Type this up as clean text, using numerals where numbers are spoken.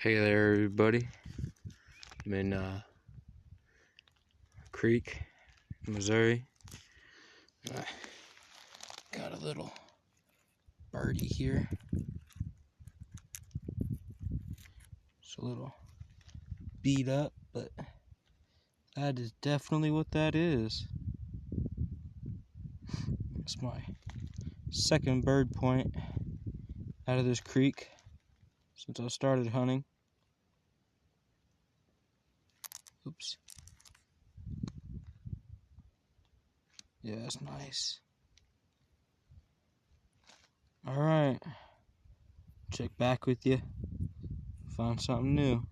Hey there, everybody. I'm in Creek, Missouri. Got a little birdie here. It's a little beat up, but that is definitely what that is. It's my second bird point out of this creek since I started hunting. Oops. Yeah, that's nice. Alright. Check back with you. Find something new.